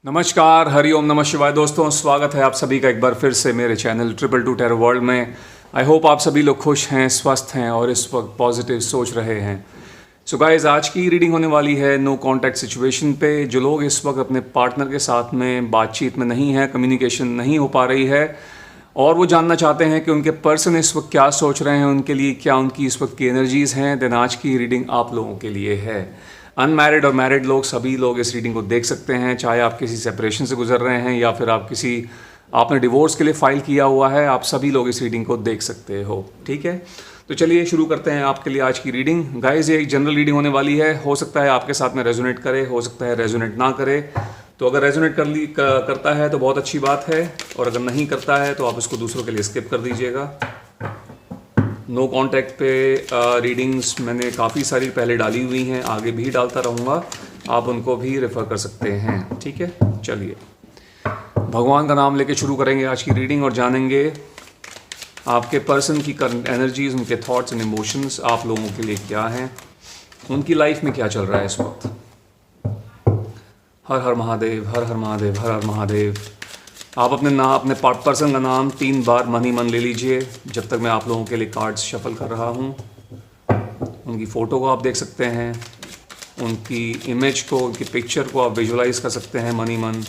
नमस्कार, हरिओम, नमः शिवाय दोस्तों। स्वागत है आप सभी का एक बार फिर से मेरे चैनल 222 टेरो वर्ल्ड में। आई होप आप सभी लोग खुश हैं, स्वस्थ हैं और इस वक्त पॉजिटिव सोच रहे हैं। सो गाइस, आज की रीडिंग होने वाली है नो कॉन्टैक्ट सिचुएशन पे। जो लोग इस वक्त अपने पार्टनर के साथ में बातचीत में नहीं है, कम्युनिकेशन नहीं हो पा रही है और वो जानना चाहते हैं कि उनके पर्सन इस वक्त क्या सोच रहे हैं, उनके लिए क्या उनकी इस वक्त की एनर्जीज़ हैं, देन आज की रीडिंग आप लोगों के लिए है। अनमैरिड और मैरिड लोग, सभी लोग इस रीडिंग को देख सकते हैं, चाहे आप किसी सेपरेशन से गुजर रहे हैं या फिर आपने डिवोर्स के लिए फाइल किया हुआ है, आप सभी लोग इस रीडिंग को देख सकते हो। ठीक है, तो चलिए शुरू करते हैं आपके लिए आज की रीडिंग। गाइस, ये एक जनरल रीडिंग होने वाली है। हो सकता है आपके साथ में रेजोनेट करे, हो सकता है रेजोनेट ना करे। तो अगर रेजोनेट करता है तो बहुत अच्छी बात है, और अगर नहीं करता है तो आप इसको दूसरों के लिए स्किप कर दीजिएगा। नो कॉन्टैक्ट पे रीडिंग्स मैंने काफ़ी सारी पहले डाली हुई हैं, आगे भी डालता रहूँगा, आप उनको भी रेफ़र कर सकते हैं। ठीक है, चलिए भगवान का नाम लेके शुरू करेंगे आज की रीडिंग और जानेंगे आपके पर्सन की करंट एनर्जीज, उनके थॉट्स एंड इमोशंस आप लोगों के लिए क्या हैं, उनकी लाइफ में क्या चल रहा है इस वक्त। हर हर महादेव, हर हर महादेव, हर हर महादेव। आप अपने पर्सन का नाम 3 बार मन ही मन ले लीजिए जब तक मैं आप लोगों के लिए कार्ड्स शफल कर रहा हूँ। उनकी फ़ोटो को आप देख सकते हैं, उनकी इमेज को, उनकी पिक्चर को आप विजुलाइज कर सकते हैं मन ही मन।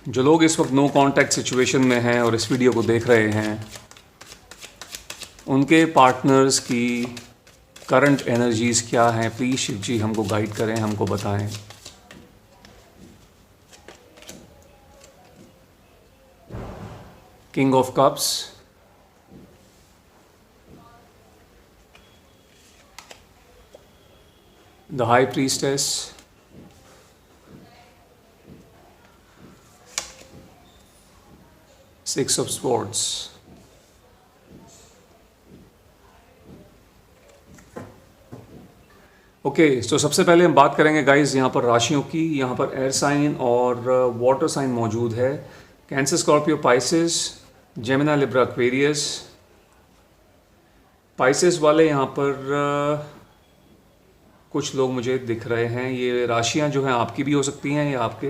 जो लोग इस वक्त नो कॉन्टैक्ट सिचुएशन में हैं और इस वीडियो को देख रहे हैं, उनके पार्टनर्स की करंट एनर्जीज़ क्या हैं, प्लीज़ शिव जी हमको गाइड करें, हमको बताएं। King of Cups, the High Priestess, Six of Swords, okay. तो सबसे पहले हम बात करेंगे गाइस यहाँ पर राशियों की। यहाँ पर एयर साइन और वाटर साइन मौजूद है। Cancer, Scorpio, Pisces, जेमिना, Libra, Aquarius. Pisces वाले यहाँ पर कुछ लोग मुझे दिख रहे हैं। ये राशियाँ जो हैं आपकी भी हो सकती हैं या आपके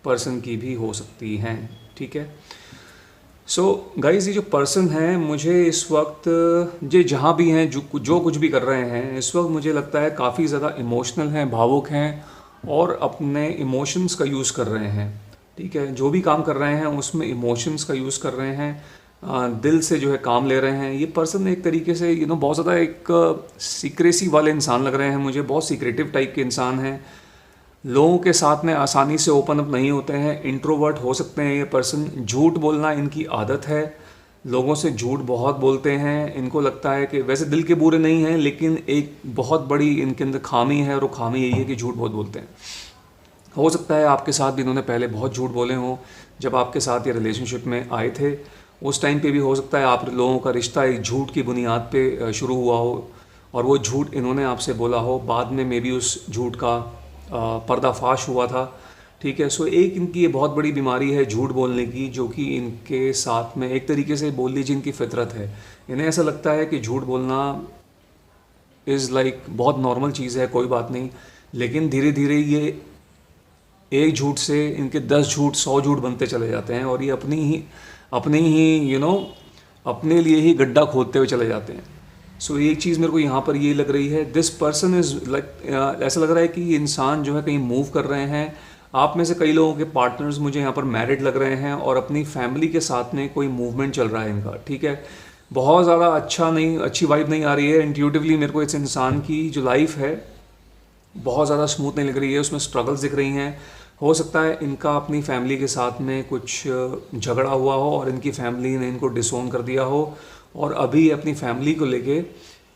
पर्सन की भी हो सकती हैं। ठीक है, सो गाइस, ये जो पर्सन है, मुझे इस वक्त ये जहाँ भी हैं, जो कुछ भी कर रहे हैं इस वक्त, मुझे लगता है काफ़ी ज़्यादा इमोशनल हैं, भावुक हैं और अपने इमोशंस का यूज़ कर रहे हैं। ठीक है, जो भी काम कर रहे हैं उसमें इमोशंस का यूज़ कर रहे हैं, दिल से जो है काम ले रहे हैं। ये पर्सन एक तरीके से बहुत ज़्यादा एक सीक्रेसी वाले इंसान लग रहे हैं मुझे, बहुत सीक्रेटिव टाइप के इंसान हैं। लोगों के साथ में आसानी से ओपन अप नहीं होते हैं, इंट्रोवर्ट हो सकते हैं ये पर्सन। झूठ बोलना इनकी आदत है, लोगों से झूठ बहुत बोलते हैं। इनको लगता है कि वैसे दिल के बुरे नहीं हैं, लेकिन एक बहुत बड़ी इनके अंदर खामी है और वो खामी यही है कि झूठ बहुत बोलते हैं। हो सकता है आपके साथ भी इन्होंने पहले बहुत झूठ बोले हों, जब आपके साथ ये रिलेशनशिप में आए थे उस टाइम पे भी हो सकता है आप लोगों का रिश्ता एक झूठ की बुनियाद पे शुरू हुआ हो और वो झूठ इन्होंने आपसे बोला हो, बाद में मे बी उस झूठ का पर्दाफाश हुआ था। ठीक है, सो एक इनकी ये बहुत बड़ी बीमारी है झूठ बोलने की, जो कि इनके साथ में एक तरीके से बोल लीजिए इनकी फितरत है। इन्हें ऐसा लगता है कि झूठ बोलना इज़ लाइक बहुत नॉर्मल चीज़ है, कोई बात नहीं। लेकिन धीरे धीरे ये एक झूठ से इनके 10 झूठ, 100 झूठ बनते चले जाते हैं और ये अपने ही अपने लिए ही गड्ढा खोदते हुए चले जाते हैं। सो एक चीज़ मेरे को यहाँ पर ये लग रही है, दिस पर्सन इज़ लाइक, ऐसा लग रहा है कि ये इंसान जो है कहीं मूव कर रहे हैं। आप में से कई लोगों के पार्टनर्स मुझे यहाँ पर मैरिड लग रहे हैं और अपनी फैमिली के साथ में कोई मूवमेंट चल रहा है इनका। ठीक है, बहुत ज़्यादा अच्छी वाइब नहीं आ रही है। इंट्यूटिवली मेरे को इस इंसान की जो लाइफ है बहुत ज़्यादा स्मूथ नहीं लग रही है, उसमें स्ट्रगल्स दिख रही हैं। हो सकता है इनका अपनी फैमिली के साथ में कुछ झगड़ा हुआ हो और इनकी फैमिली ने इनको डिसोन कर दिया हो और अभी अपनी फैमिली को लेके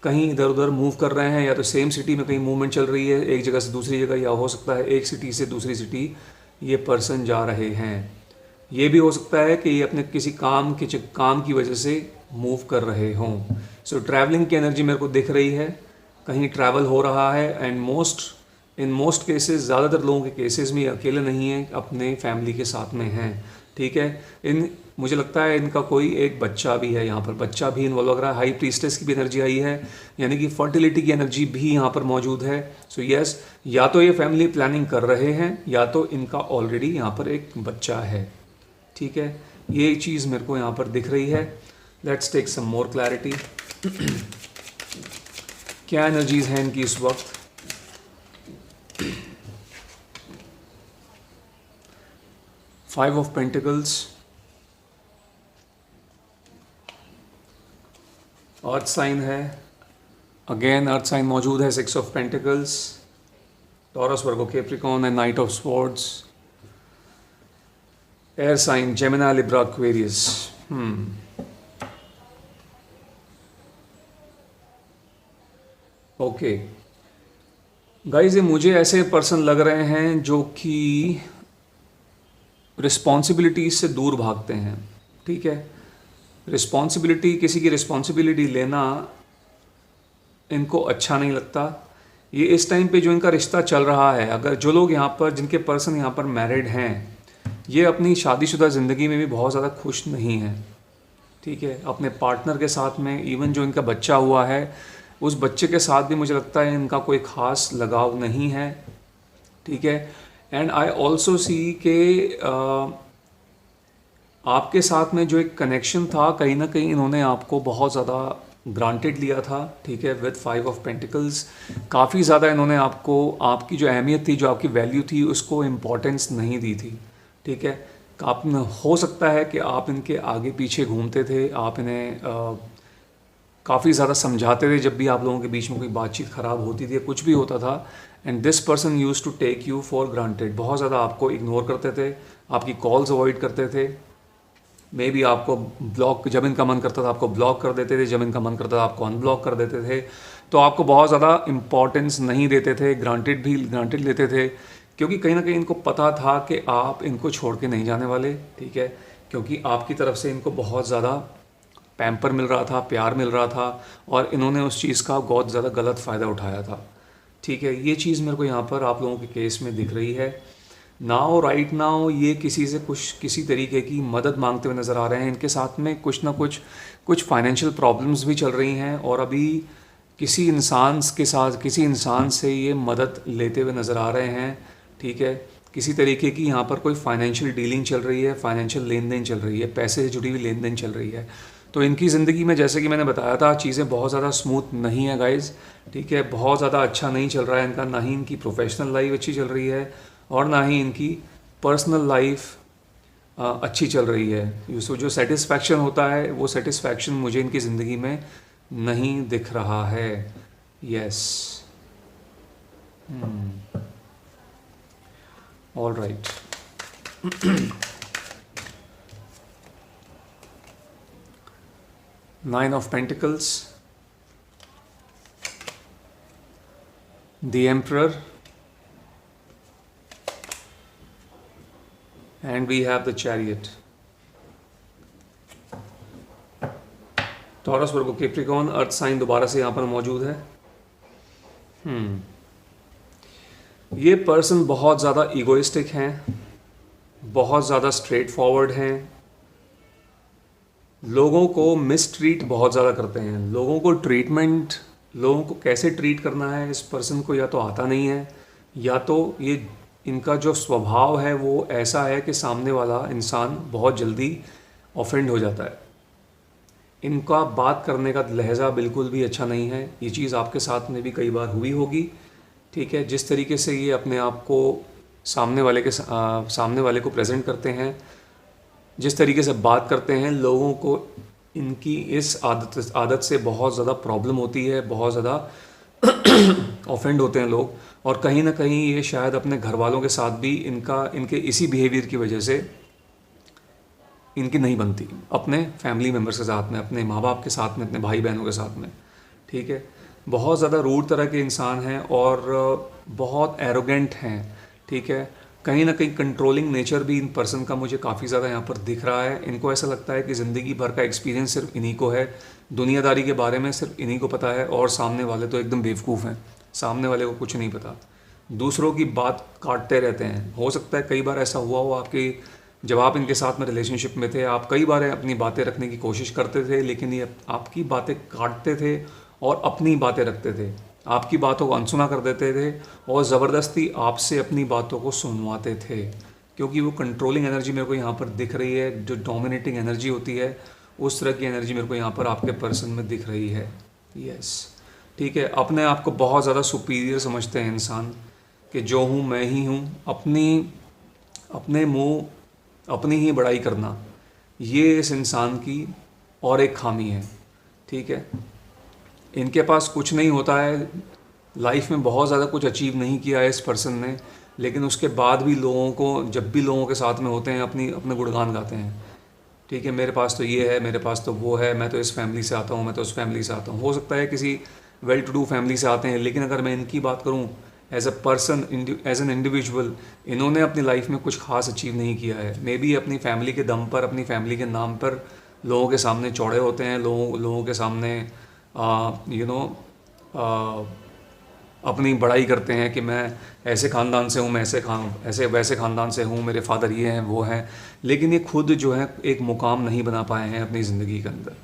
कहीं इधर उधर मूव कर रहे हैं, या तो सेम सिटी में कहीं मूवमेंट चल रही है एक जगह से दूसरी जगह, या हो सकता है एक सिटी से दूसरी सिटी ये पर्सन जा रहे हैं। ये भी हो सकता है कि ये अपने किसी काम की वजह से मूव कर रहे हों। सो ट्रैवलिंग की एनर्जी मेरे को दिख रही है, कहीं ट्रैवल हो रहा है। एंड इन मोस्ट केसेस, ज़्यादातर लोगों के केसेस में अकेले नहीं हैं, अपने फैमिली के साथ में हैं। ठीक है, मुझे लगता है इनका कोई एक बच्चा भी है यहाँ पर, बच्चा भी इन्वॉल्व लग रहा है। हाई प्रीस्टेस की भी एनर्जी आई है, यानी कि फर्टिलिटी की एनर्जी भी यहाँ पर मौजूद है। सो यस, या तो ये फैमिली प्लानिंग कर रहे हैं या तो इनका ऑलरेडी यहाँ पर एक बच्चा है। ठीक है, ये चीज़ मेरे को यहाँ पर दिख रही है। Let's take some more clarity. क्या एनर्जीज हैं इनकी इस वक्त? Five of pentacles, earth sign है, अगेन अर्थ साइन मौजूद है। Six of pentacles, Taurus, Virgo, Capricorn and knight of swords, air sign Gemini, Libra, Aquarius. Okay guys, ये मुझे ऐसे पर्सन लग रहे हैं जो कि रिस्पॉन्सिबिलिटीज से दूर भागते हैं। ठीक है, रिस्पॉन्सिबिलिटी, किसी की रिस्पॉन्सिबिलिटी लेना इनको अच्छा नहीं लगता। ये इस टाइम पे जो इनका रिश्ता चल रहा है, अगर जो लोग यहाँ पर, जिनके पर्सन यहाँ पर मैरिड हैं, ये अपनी शादीशुदा ज़िंदगी में भी बहुत ज़्यादा खुश नहीं हैं। ठीक है, अपने पार्टनर के साथ में, इवन जो इनका बच्चा हुआ है उस बच्चे के साथ भी मुझे लगता है इनका कोई ख़ास लगाव नहीं है। ठीक है, एंड आई ऑल्सो सी के आपके साथ में जो एक कनेक्शन था, कहीं ना कहीं इन्होंने आपको बहुत ज़्यादा ग्रांटेड लिया था। ठीक है, विद फाइव ऑफ पेंटिकल्स काफ़ी ज़्यादा इन्होंने आपको, आपकी जो अहमियत थी, जो आपकी वैल्यू थी, उसको इम्पोर्टेंस नहीं दी थी। ठीक है, आप, हो सकता है कि आप इनके आगे पीछे घूमते थे, आप इन्हें काफ़ी ज़्यादा समझाते थे जब भी आप लोगों के बीच में कोई बातचीत ख़राब होती थी, कुछ भी होता था। And this person use to take you for granted, बहुत ज़्यादा आपको इग्नोर करते थे, आपकी कॉल्स अवॉइड करते थे। मे बी आपको ब्लॉक, जब इनका मन करता था आपको ब्लॉक कर देते थे, जब इनका मन करता था आपको अनब्लॉक कर देते थे। तो आपको बहुत ज़्यादा इम्पॉर्टेंस नहीं देते थे, ग्रांटेड लेते थे, क्योंकि कहीं ना कहीं इनको पता था कि आप इनको छोड़ के नहीं जाने वाले। ठीक है, क्योंकि आपकी तरफ से इनको बहुत ज़्यादा पैम्पर मिल रहा था, प्यार मिल रहा था, और इन्होंने उस चीज़ का बहुत ज़्यादा गलत फ़ायदा उठाया था। ठीक है, ये चीज़ मेरे को यहाँ पर आप लोगों के केस में दिख रही है। नाउ, राइट नाउ, ये किसी से किसी तरीके की मदद मांगते हुए नज़र आ रहे हैं। इनके साथ में कुछ ना कुछ फाइनेंशियल प्रॉब्लम्स भी चल रही हैं, और अभी किसी इंसान से ये मदद लेते हुए नज़र आ रहे हैं। ठीक है, किसी तरीके की यहाँ पर कोई फाइनेंशियल डीलिंग चल रही है, फाइनेंशियल लेन देन चल रही है, पैसे से जुड़ी हुई लेन देन चल रही है। तो इनकी ज़िंदगी में, जैसे कि मैंने बताया था, चीज़ें बहुत ज़्यादा स्मूथ नहीं है गाइज़। ठीक है, बहुत ज़्यादा अच्छा नहीं चल रहा है इनका, ना ही इनकी प्रोफेशनल लाइफ अच्छी चल रही है और ना ही इनकी पर्सनल लाइफ अच्छी चल रही है। जो सेटिस्फैक्शन होता है, वो सेटिस्फैक्शन मुझे इनकी ज़िंदगी में नहीं दिख रहा है। Yes, all right. Nine of Pentacles, the Emperor, and we have the Chariot. Taurus, Virgo, Capricorn, earth sign दोबारा से यहाँ पर मौजूद है। ये पर्सन बहुत ज़्यादा ईगोइस्टिक हैं, बहुत ज़्यादा स्ट्रेट फॉरवर्ड हैं, लोगों को मिसट्रीट बहुत ज़्यादा करते हैं। लोगों को कैसे ट्रीट करना है, इस पर्सन को या तो आता नहीं है, या तो ये इनका जो स्वभाव है वो ऐसा है कि सामने वाला इंसान बहुत जल्दी ऑफेंड हो जाता है। इनका बात करने का लहजा बिल्कुल भी अच्छा नहीं है। ये चीज़ आपके साथ में भी कई बार हुई होगी। ठीक है, जिस तरीके से ये अपने आप को सामने वाले को प्रेजेंट करते हैं, जिस तरीके से बात करते हैं, लोगों को इनकी इस आदत से बहुत ज़्यादा प्रॉब्लम होती है, बहुत ज़्यादा ऑफेंड होते हैं लोग। और कहीं ना कहीं ये शायद अपने घर वालों के साथ भी इनके इसी बिहेवियर की वजह से इनकी नहीं बनती, अपने फैमिली मेम्बर्स के साथ में, अपने माँ बाप के साथ में, अपने भाई बहनों के साथ में। ठीक है, बहुत ज़्यादा रूड तरह के इंसान हैं और बहुत एरोगेंट हैं। ठीक है, कहीं ना कहीं कंट्रोलिंग नेचर भी इन पर्सन का मुझे काफ़ी ज़्यादा यहाँ पर दिख रहा है। इनको ऐसा लगता है कि ज़िंदगी भर का एक्सपीरियंस सिर्फ इन्हीं को है, दुनियादारी के बारे में सिर्फ इन्हीं को पता है, और सामने वाले तो एकदम बेवकूफ़ हैं, सामने वाले को कुछ नहीं पता, दूसरों की बात काटते रहते हैं। हो सकता है कई बार ऐसा हुआ हो आपकी जब आप इनके साथ में रिलेशनशिप में थे, आप कई बार अपनी बातें रखने की कोशिश करते थे, लेकिन ये आपकी बातें काटते थे और अपनी बातें रखते थे, आपकी बातों को अनसुना कर देते थे और ज़बरदस्ती आपसे अपनी बातों को सुनवाते थे, क्योंकि वो कंट्रोलिंग एनर्जी मेरे को यहाँ पर दिख रही है, जो डोमिनेटिंग एनर्जी होती है, उस तरह की एनर्जी मेरे को यहाँ पर आपके पर्सन में दिख रही है। यस, ठीक है। अपने आप को बहुत ज़्यादा सुपीरियर समझते हैं इंसान, कि जो हूँ मैं ही हूँ, अपने मुँह अपनी ही बड़ाई करना, ये इस इंसान की और एक खामी है, ठीक है। इनके पास कुछ नहीं होता है, लाइफ में बहुत ज़्यादा कुछ अचीव नहीं किया है इस पर्सन ने, लेकिन उसके बाद भी लोगों को, जब भी लोगों के साथ में होते हैं, अपने गुणगान गाते हैं, ठीक है। मेरे पास तो ये है, मेरे पास तो वो है, मैं तो इस फैमिली से आता हूँ, मैं तो उस फैमिली से आता हूँ। हो सकता है किसी वेल टू डू फैमिली से आते हैं, लेकिन अगर मैं इनकी बात करूँ as a person, as an individual, इन्होंने अपनी लाइफ में कुछ खास अचीव नहीं किया है। मे बी अपनी फैमिली के दम पर, अपनी फैमिली के नाम पर लोगों के सामने चौड़े होते हैं, लोगों के सामने अपनी बड़ाई करते हैं कि मैं ऐसे ख़ानदान से हूँ, मैं ऐसे वैसे ख़ानदान से हूँ, मेरे फादर ये हैं वो हैं, लेकिन ये खुद जो है एक मुकाम नहीं बना पाए हैं अपनी ज़िंदगी के अंदर,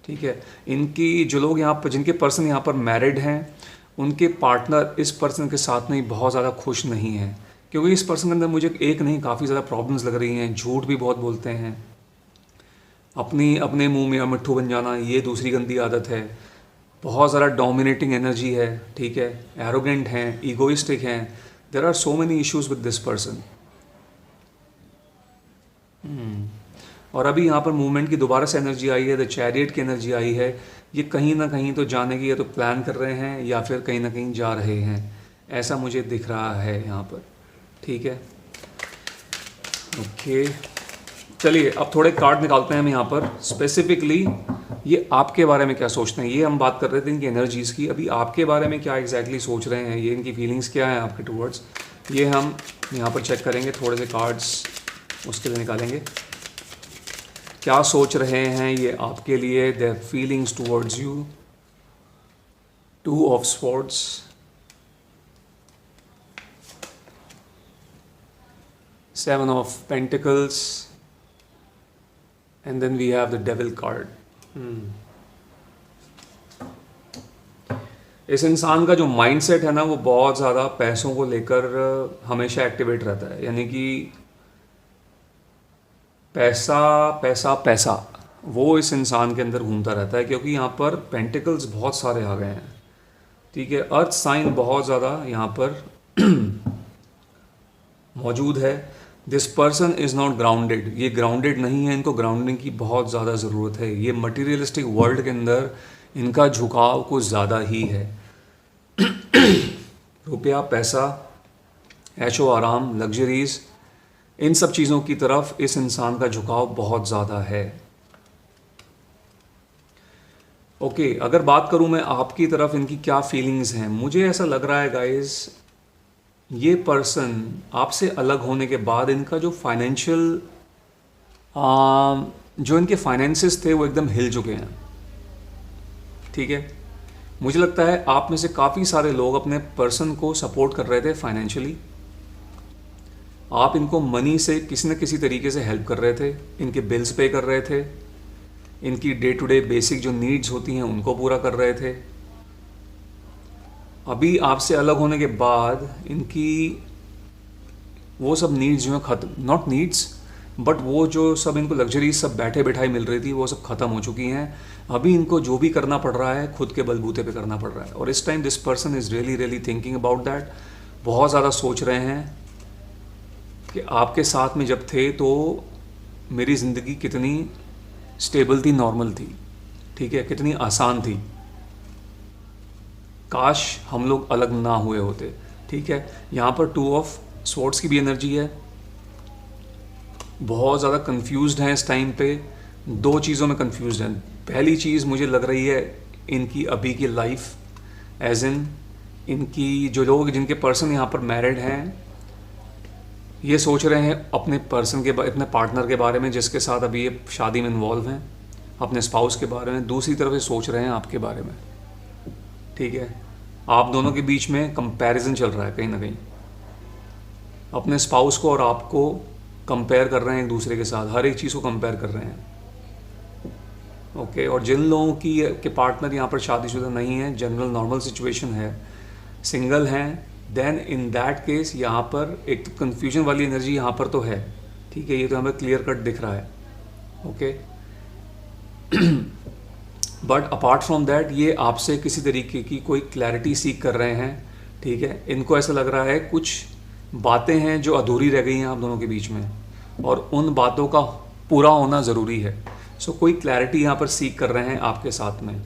ठीक है। इनकी जो लोग यहाँ पर, जिनके पर्सन यहाँ पर मैरिड हैं, उनके पार्टनर इस पर्सन के साथ में बहुत ज़्यादा खुश नहीं हैं, क्योंकि इस पर्सन के अंदर मुझे एक नहीं काफ़ी ज़्यादा प्रॉब्लम्स लग रही हैं। झूठ भी बहुत बोलते हैं, अपने मुंह में मिट्ठू बन जाना, ये दूसरी गंदी आदत है। बहुत ज़्यादा डोमिनेटिंग एनर्जी है, ठीक है। एरोगेंट हैं, ईगोइस्टिक हैं। There are so many issues with this person. और अभी यहाँ पर मूवमेंट की दोबारा से एनर्जी आई है, द चैरियट की एनर्जी आई है। ये कहीं ना कहीं तो जाने की या तो प्लान कर रहे हैं या फिर कहीं ना कहीं जा रहे हैं, ऐसा मुझे दिख रहा है यहाँ पर, ठीक है। ओके, चलिए अब थोड़े कार्ड निकालते हैं हम यहाँ पर। स्पेसिफिकली ये आपके बारे में क्या सोचते हैं, ये हम बात कर रहे थे इनकी एनर्जीज़ की। अभी आपके बारे में क्या एग्जैक्टली सोच रहे हैं, ये इनकी फीलिंग्स क्या है आपके टूवर्ड्स, ये हम यहाँ पर चेक करेंगे। थोड़े से कार्ड्स उसके लिए निकालेंगे, क्या सोच रहे हैं ये आपके लिए, their feelings towards you. 2 of swords, Seven of Pentacles, and then we have the Devil card. इस इंसान का जो माइंडसेट है ना, वो बहुत ज़्यादा पैसों को लेकर हमेशा एक्टिवेट रहता है, यानी कि पैसा पैसा पैसा, वो इस इंसान के अंदर घूमता रहता है, क्योंकि यहाँ पर पेंटिकल्स बहुत सारे आ गए हैं, ठीक है। अर्थ साइन बहुत ज़्यादा यहाँ पर मौजूद है। This person is not grounded, ये ग्राउंडेड नहीं है, इनको ग्राउंडिंग की बहुत ज़्यादा ज़रूरत है। ये मटीरियलिस्टिक वर्ल्ड के अंदर इनका झुकाव कुछ ज़्यादा ही है। रुपया, पैसा, ऐशो आराम, लग्जरीज, इन सब चीज़ों की तरफ इस इंसान का झुकाव बहुत ज़्यादा है। ओके, अगर बात करूं मैं आपकी तरफ इनकी क्या फीलिंग्स हैं, मुझे ऐसा लग रहा है गाइस, ये पर्सन आपसे अलग होने के बाद इनका जो फाइनेंशियल जो इनके फाइनेंसेस थे वो एकदम हिल चुके हैं, ठीक है। मुझे लगता है आप में से काफ़ी सारे लोग अपने पर्सन को सपोर्ट कर रहे थे फाइनेंशियली। आप इनको मनी से किसी न किसी तरीके से हेल्प कर रहे थे, इनके बिल्स पे कर रहे थे, इनकी डे टू डे बेसिक जो नीड्स होती हैं उनको पूरा कर रहे थे। अभी आपसे अलग होने के बाद इनकी वो सब नीड्स जो हैं ख़त्म, नॉट नीड्स बट वो जो सब इनको लग्जरीज सब बैठे बैठाई मिल रही थी वो सब ख़त्म हो चुकी हैं। अभी इनको जो भी करना पड़ रहा है खुद के बलबूते पे करना पड़ रहा है, और इस time this person is really really thinking about that. बहुत ज़्यादा सोच रहे हैं कि आपके साथ में जब थे तो मेरी ज़िंदगी कितनी स्टेबल थी, नॉर्मल थी, ठीक है, कितनी आसान थी, काश हम लोग अलग ना हुए होते, ठीक है। यहाँ पर 2 ऑफ स्वॉर्ड्स की भी एनर्जी है। बहुत ज़्यादा कंफ्यूज्ड हैं इस टाइम पे, 2 चीज़ों में कंफ्यूज्ड हैं। पहली चीज़ मुझे लग रही है इनकी अभी की लाइफ, एज इन इनकी जो लोग, जिनके पर्सन यहाँ पर मैरिड हैं, ये सोच रहे हैं अपने पर्सन के, अपने पार्टनर के बारे में जिसके साथ अभी ये शादी में इन्वॉल्व हैं, अपने स्पाउस के बारे में। दूसरी तरफ ये सोच रहे हैं आपके बारे में, ठीक है। आप दोनों के बीच में कंपैरिजन चल रहा है कहीं ना कहीं, अपने स्पाउस को और आपको कंपेयर कर रहे हैं एक दूसरे के साथ, हर एक चीज़ को कंपेयर कर रहे हैं। ओके, और जिन लोगों की के पार्टनर यहाँ पर शादीशुदा नहीं है, जनरल नॉर्मल सिचुएशन है, सिंगल हैं, देन इन दैट केस यहाँ पर एक तो कन्फ्यूजन वाली एनर्जी यहाँ पर तो है, ठीक है, ये तो हमें क्लियर कट दिख रहा है। Okay, but apart from that ये आपसे किसी तरीके की कोई क्लैरिटी सीख कर रहे हैं, ठीक है। इनको ऐसा लग रहा है कुछ बातें हैं जो अधूरी रह गई हैं आप दोनों के बीच में, और उन बातों का पूरा होना ज़रूरी है। सो कोई क्लैरिटी यहाँ पर सीख कर रहे हैं आपके साथ में,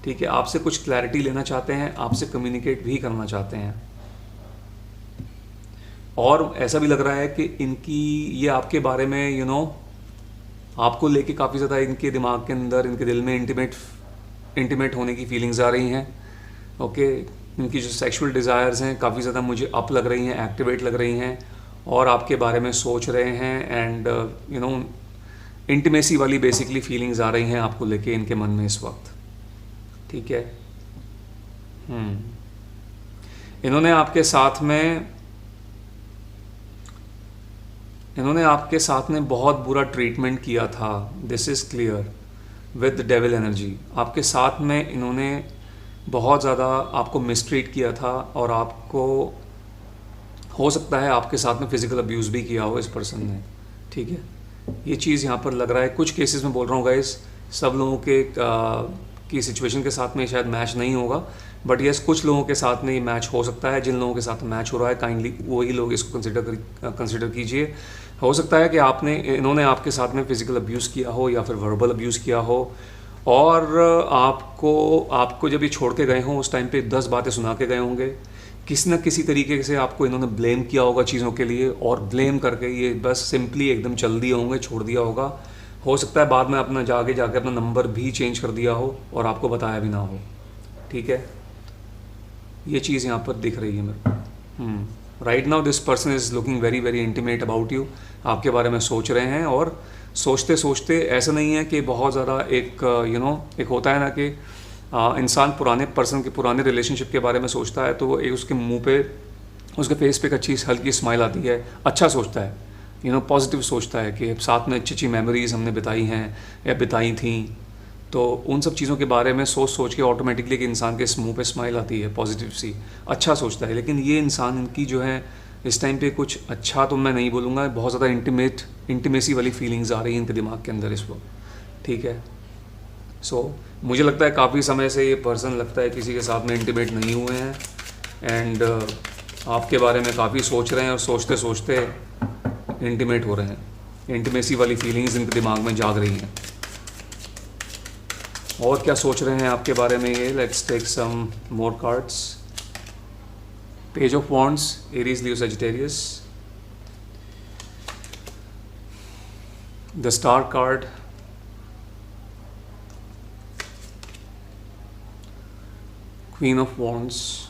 ठीक है, आपसे कुछ क्लैरिटी लेना चाहते हैं, आपसे कम्युनिकेट भी करना चाहते हैं। और ऐसा भी लग रहा है कि इनकी ये आपके बारे में आपको लेके काफ़ी ज़्यादा इनके दिमाग के अंदर, इनके दिल में इंटीमेट होने की फीलिंग्स आ रही हैं। ओके, इनकी जो सेक्सुअल डिज़ायर्स हैं काफ़ी ज़्यादा मुझे अप लग रही हैं, एक्टिवेट लग रही हैं, और आपके बारे में सोच रहे हैं, एंड इंटीमेसी वाली बेसिकली फीलिंग्स आ रही हैं आपको लेके इनके मन में इस वक्त, ठीक है। इन्होंने आपके साथ में बहुत बुरा ट्रीटमेंट किया था, this is clear, with devil energy. आपके साथ में इन्होंने बहुत ज़्यादा आपको मिसट्रीट किया था, और आपको हो सकता है आपके साथ में फिज़िकल अब्यूज़ भी किया हो इस पर्सन ने, ठीक है। ये चीज़ यहाँ पर लग रहा है, कुछ केसेस में बोल रहा हूँ गाइस, सब लोगों के की सिचुएशन के साथ में शायद मैच नहीं होगा, बट यस कुछ लोगों के साथ में ये मैच हो सकता है। जिन लोगों के साथ मैच हो रहा है काइंडली वही लोग इसको कंसिडर कीजिए। हो सकता है कि इन्होंने आपके साथ में फ़िज़िकल अब्यूज़ किया हो या फिर वर्बल अब्यूज़ किया हो, और आपको जब ये छोड़ के गए हों उस टाइम पे 10 बातें सुना के गए होंगे, किसी न किसी तरीके से आपको इन्होंने ब्लेम किया होगा चीज़ों के लिए, और ब्लेम करके ये बस सिंपली एकदम चल दिए होंगे, छोड़ दिया होगा। हो सकता है बाद में अपना जाके अपना नंबर भी चेंज कर दिया हो और आपको बताया भी ना हो, ठीक है। ये चीज़ यहाँ पर दिख रही है मेरे को। Right now this person is looking very very intimate about you, आपके बारे में सोच रहे हैं, और सोचते सोचते ऐसा नहीं है कि बहुत ज़्यादा एक होता है ना कि इंसान पुराने पर्सन के पुराने रिलेशनशिप के बारे में सोचता है तो एक उसके मुंह पे, उसके फेस पे एक अच्छी हल्की स्माइल आती है, अच्छा सोचता है, पॉजिटिव सोचता है कि साथ में अच्छी अच्छी मेमोरीज़ हमने बिताई हैं या बिताई थी, तो उन सब चीज़ों के बारे में सोच के ऑटोमेटिकली कि इंसान के मुंह पे स्माइल आती है, पॉजिटिव सी, अच्छा सोचता है। लेकिन ये इंसान, इनकी जो है इस टाइम पे कुछ अच्छा तो मैं नहीं बोलूँगा, बहुत ज़्यादा इंटीमेसी वाली फीलिंग्स आ रही हैं इनके दिमाग के अंदर इस वक्त, ठीक है। सो मुझे लगता है काफ़ी समय से ये पर्सन लगता है किसी के साथ में इंटीमेट नहीं हुए हैं, एंड आपके बारे में काफ़ी सोच रहे हैं, और सोचते सोचते इंटीमेट हो रहे हैं, इंटीमेसी वाली फीलिंग्स इनके दिमाग में जाग रही हैं। और क्या सोच रहे हैं आपके बारे में ये, let's take some more cards. Page of wands, Aries, Leo, Sagittarius, the star card, queen of wands,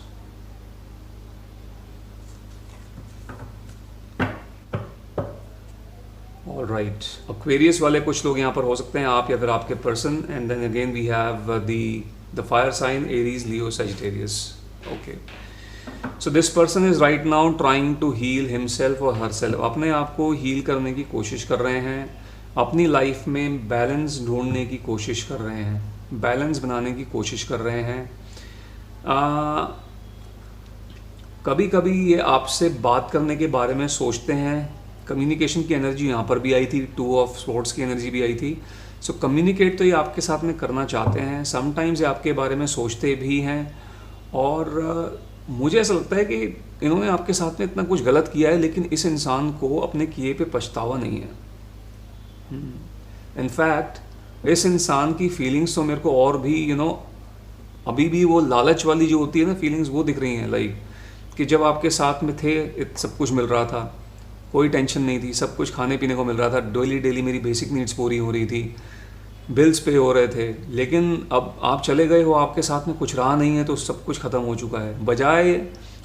alright. Aquarius वाले कुछ लोग यहाँ पर हो सकते हैं, आप या फिर आपके person, and then again we have the fire sign, Aries, Leo, Sagittarius. Okay, so this person is right now trying to heal himself और हरसेल्फ, अपने आप को हील करने की कोशिश कर रहे हैं, अपनी लाइफ में बैलेंस ढूंढने की कोशिश कर रहे हैं, बैलेंस बनाने की कोशिश कर रहे हैं। कभी कभी ये आपसे बात करने के बारे में सोचते हैं, कम्युनिकेशन की एनर्जी यहाँ पर भी आई थी, 2 ऑफ स्वॉर्ड्स की एनर्जी भी आई थी। सो कम्युनिकेट तो ये आपके साथ में करना चाहते हैं, समटाइम्स ये आपके बारे में सोचते भी हैं, और मुझे ऐसा लगता है कि इन्होंने आपके साथ में इतना कुछ गलत किया है, लेकिन इस इंसान को अपने किए पे पछतावा नहीं है। इनफैक्ट इस इंसान की फीलिंग्स तो मेरे को और भी अभी भी वो लालच वाली जो होती है ना फीलिंग्स, वो दिख रही हैं, लाइक कि जब आपके साथ में थे सब कुछ मिल रहा था, कोई टेंशन नहीं थी, सब कुछ खाने पीने को मिल रहा था, डेली मेरी बेसिक नीड्स पूरी हो रही थी, बिल्स पे हो रहे थे, लेकिन अब आप चले गए हो, आपके साथ में कुछ रहा नहीं है, तो सब कुछ ख़त्म हो चुका है। बजाय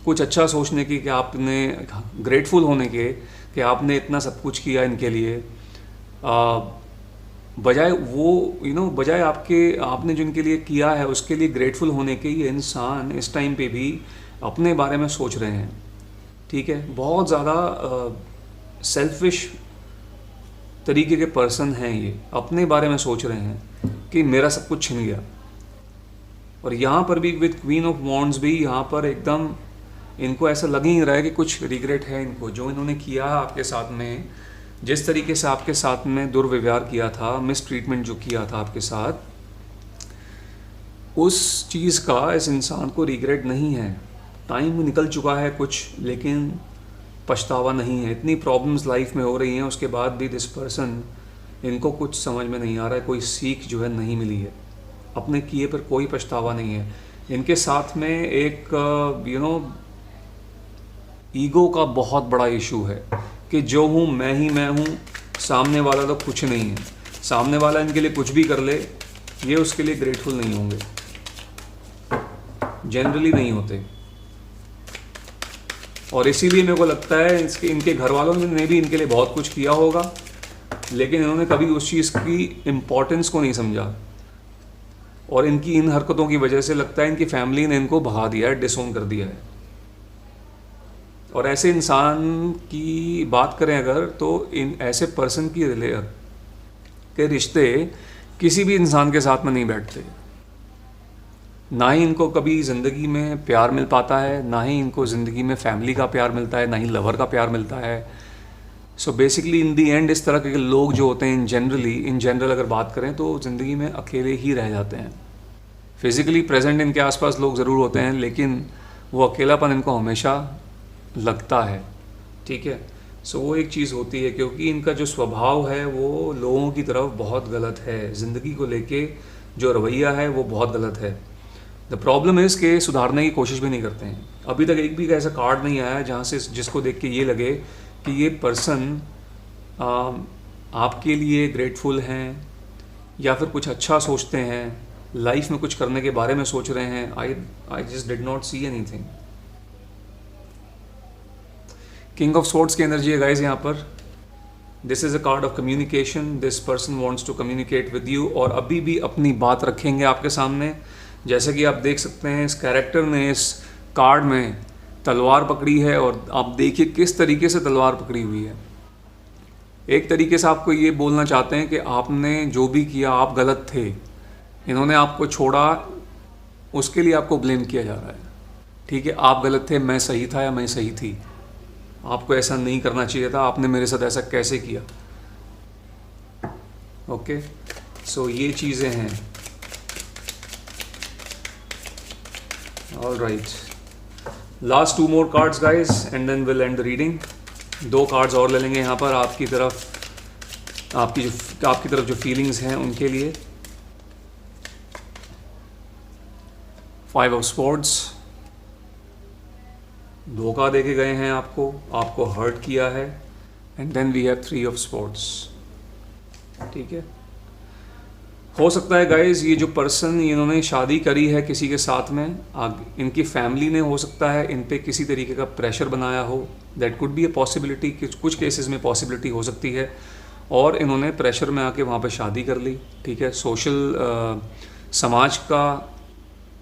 कुछ अच्छा सोचने की, कि आपने ग्रेटफुल होने के कि आपने इतना सब कुछ किया इनके लिए, बजाय वो बजाय आपने जो इनके लिए किया है उसके लिए ग्रेटफुल होने के, ये इंसान इस टाइम पे भी अपने बारे में सोच रहे हैं, ठीक है। बहुत ज़्यादा सेल्फिश तरीके के पर्सन हैं, ये अपने बारे में सोच रहे हैं कि मेरा सब कुछ छिन गया। और यहाँ पर भी विद क्वीन ऑफ वॉन्ड्स भी यहाँ पर एकदम इनको ऐसा लग ही रहा है कि कुछ रिग्रेट है इनको, जो इन्होंने किया आपके साथ में, जिस तरीके से आपके साथ में दुर्व्यवहार किया था, मिस ट्रीटमेंट जो किया था आपके साथ, उस चीज़ का इस इंसान को रिग्रेट नहीं है। टाइम निकल चुका है कुछ, लेकिन पछतावा नहीं है। इतनी प्रॉब्लम्स लाइफ में हो रही हैं, उसके बाद भी दिस पर्सन, इनको कुछ समझ में नहीं आ रहा है, कोई सीख जो है नहीं मिली है, अपने किए पर कोई पछतावा नहीं है। इनके साथ में एक ईगो का बहुत बड़ा इशू है कि जो हूँ मैं ही मैं हूँ, सामने वाला तो कुछ नहीं है। सामने वाला इनके लिए कुछ भी कर ले, ये उसके लिए ग्रेटफुल नहीं होंगे, जनरली नहीं होते। और इसीलिए मेरे को लगता है इनके घर वालों ने भी इनके लिए बहुत कुछ किया होगा, लेकिन इन्होंने कभी उस चीज़ की इम्पोर्टेंस को नहीं समझा। और इनकी इन हरकतों की वजह से लगता है इनकी फैमिली ने इनको भगा दिया है, डिसोन कर दिया है। और ऐसे इंसान की बात करें अगर, तो इन ऐसे पर्सन के रिश्ते किसी भी इंसान के साथ में नहीं बैठते। ना ही इनको कभी ज़िंदगी में प्यार मिल पाता है, ना ही इनको ज़िंदगी में फैमिली का प्यार मिलता है, ना ही लवर का प्यार मिलता है। So basically in the and इस तरह के लोग जो होते हैं इन जनरल अगर बात करें तो ज़िंदगी में अकेले ही रह जाते हैं। फिज़िकली प्रेजेंट इनके आसपास लोग ज़रूर होते हैं, लेकिन वो अकेलापन इनको हमेशा लगता है। ठीक है, सो वो एक चीज़ होती है, क्योंकि इनका जो स्वभाव है वो लोगों की तरफ बहुत गलत है। ज़िंदगी को लेके जो रवैया है वो बहुत गलत है। द प्रॉब्लम इज़ के सुधारने की कोशिश भी नहीं करते हैं। अभी तक एक भी ऐसा कार्ड नहीं आया जहाँ से जिसको देख के ये लगे कि ये पर्सन आपके लिए ग्रेटफुल हैं या फिर कुछ अच्छा सोचते हैं, लाइफ में कुछ करने के बारे में सोच रहे हैं। I just did not see anything. King of swords की एनर्जी है गाइस यहाँ पर। This is a card of communication. This person wants to communicate with you और अभी भी अपनी बात रखेंगे आपके सामने। जैसे कि आप देख सकते हैं इस कैरेक्टर ने इस कार्ड में तलवार पकड़ी है और आप देखिए किस तरीके से तलवार पकड़ी हुई है। एक तरीके से आपको ये बोलना चाहते हैं कि आपने जो भी किया आप गलत थे, इन्होंने आपको छोड़ा, उसके लिए आपको ब्लेम किया जा रहा है। ठीक है, आप गलत थे, मैं सही था या मैं सही थी, आपको ऐसा नहीं करना चाहिए था, आपने मेरे साथ ऐसा कैसे किया। ओके, सो ये चीज़ें हैं। All right, last 2 more cards guys and then we'll end the reading। 2 cards और ले लेंगे यहाँ पर आपकी तरफ जो फीलिंग्स हैं उनके लिए। 5 of swords, धोखा दे के गए हैं आपको हर्ट किया है। And then we have 3 of swords। ठीक है, हो सकता है गाइज ये जो पर्सन इन्होंने शादी करी है किसी के साथ में, इनकी फैमिली ने हो सकता है इन पे किसी तरीके का प्रेशर बनाया हो। That could be a possibility, कुछ केसेस में पॉसिबिलिटी हो सकती है। और इन्होंने प्रेशर में आके वहाँ पे शादी कर ली। ठीक है, सोशल समाज का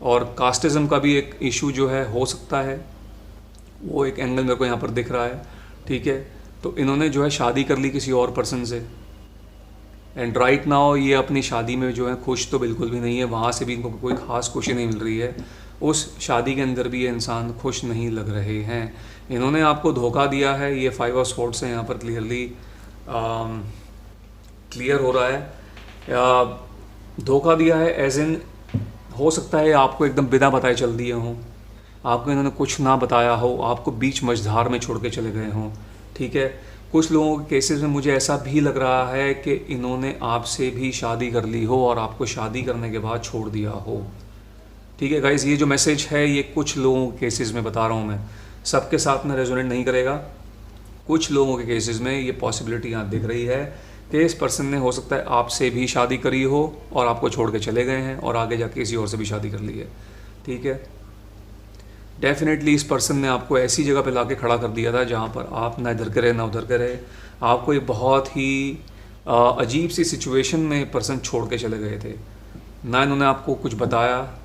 और कास्टिज़म का भी एक इशू जो है हो सकता है, वो एक एंगल मेरे को यहाँ पर दिख रहा है। ठीक है, तो इन्होंने जो है शादी कर ली किसी और पर्सन से। एंड राइट नाउ ये अपनी शादी में जो है खुश तो बिल्कुल भी नहीं है, वहाँ से भी इनको कोई ख़ास खुशी नहीं मिल रही है। उस शादी के अंदर भी ये इंसान खुश नहीं लग रहे हैं। इन्होंने आपको धोखा दिया है, ये 5 of swords है यहाँ पर क्लियर हो रहा है। धोखा दिया है एज इन, हो सकता है आपको एकदम बिना बताए चल दिए हों, आपको इन्होंने कुछ ना बताया हो, आपको बीच मझधार में छोड़ के चले गए हों। ठीक है, कुछ लोगों के केसेस में मुझे ऐसा भी लग रहा है कि इन्होंने आपसे भी शादी कर ली हो और आपको शादी करने के बाद छोड़ दिया हो। ठीक है गाइज़, ये जो मैसेज है ये कुछ लोगों के केसेस में बता रहा हूँ मैं, सबके साथ में रेजोनेट नहीं करेगा। कुछ लोगों के केसेस में ये पॉसिबिलिटी यहाँ दिख रही है कि इस पर्सन ने हो सकता है आपसे भी शादी करी हो और आपको छोड़ के चले गए हैं और आगे जाके किसी और से भी शादी कर ली है। ठीक है, डेफिनेटली इस पर्सन ने आपको ऐसी जगह पे लाके खड़ा कर दिया था जहाँ पर आप ना इधर के रहे ना उधर के रहे। आपको एक बहुत ही अजीब सी सिचुएशन में पर्सन छोड़ के चले गए थे। ना इन्होंने आपको कुछ बताया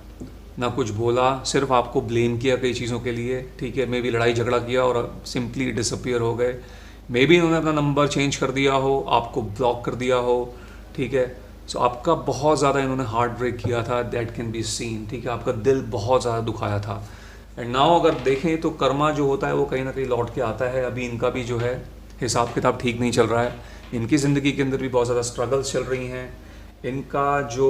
ना कुछ बोला, सिर्फ आपको ब्लेम किया कई चीज़ों के लिए। ठीक है, मे भी लड़ाई झगड़ा किया और सिंपली डिसअपियर हो गए। मे बी इन्होंने अपना नंबर चेंज कर दिया हो, आपको ब्लॉक कर दिया हो, ठीक है। सो आपका बहुत ज़्यादा इन्होंने हार्ट ब्रेक किया था, दैट कैन बी सीन, ठीक है। आपका दिल बहुत ज़्यादा दुखाया था। एंड नाउ अगर देखें तो कर्मा जो होता है वो कहीं ना कहीं लौट के आता है। अभी इनका भी जो है हिसाब किताब ठीक नहीं चल रहा है, इनकी ज़िंदगी के अंदर भी बहुत ज़्यादा स्ट्रगल्स चल रही हैं। इनका जो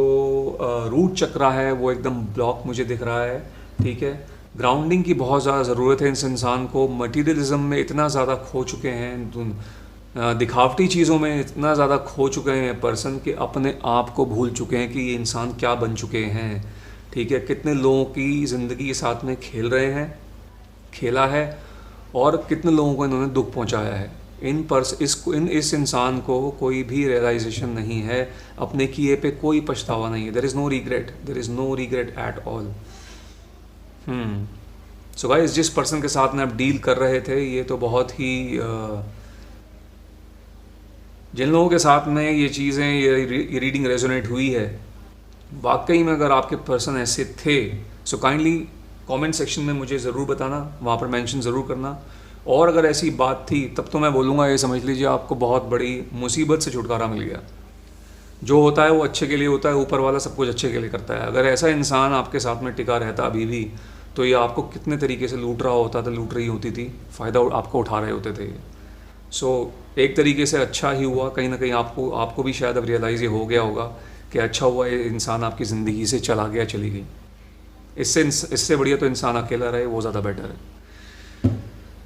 रूट चक्रा है वो एकदम ब्लॉक मुझे दिख रहा है, ठीक है। ग्राउंडिंग की बहुत ज़्यादा ज़रूरत है इस इंसान को। मटीरियलिज्म में इतना ज़्यादा खो चुके हैं, दिखावटी चीज़ों में इतना ज़्यादा खो चुके हैं पर्सन के अपने आप को भूल चुके हैं कि ये इंसान क्या बन चुके हैं, ठीक है। कितने लोगों की ज़िंदगी के साथ में खेल रहे हैं, खेला है, और कितने लोगों को इन्होंने दुख पहुंचाया है। इस इंसान को कोई भी रियलाइजेशन नहीं है, अपने किए पे कोई पछतावा नहीं है। There is no regret, there is no regret at all. So guys, जिस पर्सन के साथ में आप डील कर रहे थे, ये तो बहुत ही जिन लोगों के साथ में ये चीज़ें, ये रीडिंग रेजोनेट हुई है, वाकई में अगर आपके पर्सन ऐसे थे, सो काइंडली कमेंट सेक्शन में मुझे ज़रूर बताना, वहाँ पर मेंशन ज़रूर करना। और अगर ऐसी बात थी तब तो मैं बोलूँगा ये समझ लीजिए आपको बहुत बड़ी मुसीबत से छुटकारा मिल गया। जो होता है वो अच्छे के लिए होता है, ऊपर वाला सब कुछ अच्छे के लिए करता है। अगर ऐसा इंसान आपके साथ में टिका रहता अभी भी, तो ये आपको कितने तरीके से लूट रहा होता था, लूट रही होती थी, फ़ायदा आपको उठा रहे होते थे। सो एक तरीके से अच्छा ही हुआ, कहीं ना कहीं आपको भी शायद अब रियलाइज़ ये हो गया होगा कि अच्छा हुआ ये इंसान आपकी ज़िंदगी से चला गया, चली गई। इससे बढ़िया तो इंसान अकेला रहे, वो ज़्यादा बेटर है।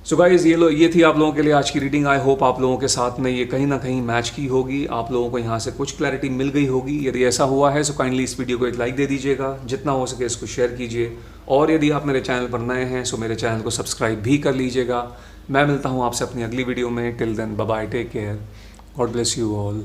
सो गाइज़, ये थी आप लोगों के लिए आज की रीडिंग। आई होप आप लोगों के साथ में ये कहीं ना कहीं मैच की होगी, आप लोगों को यहाँ से कुछ क्लैरिटी मिल गई होगी। यदि ऐसा हुआ है सो काइंडली इस वीडियो को एक लाइक दे दीजिएगा, जितना हो सके इसको शेयर कीजिए, और यदि आप मेरे चैनल पर नए हैं सो मेरे चैनल को सब्सक्राइब भी कर लीजिएगा। मैं मिलता हूँ आपसे अपनी अगली वीडियो में। Till then, bye bye, take care, God bless you all.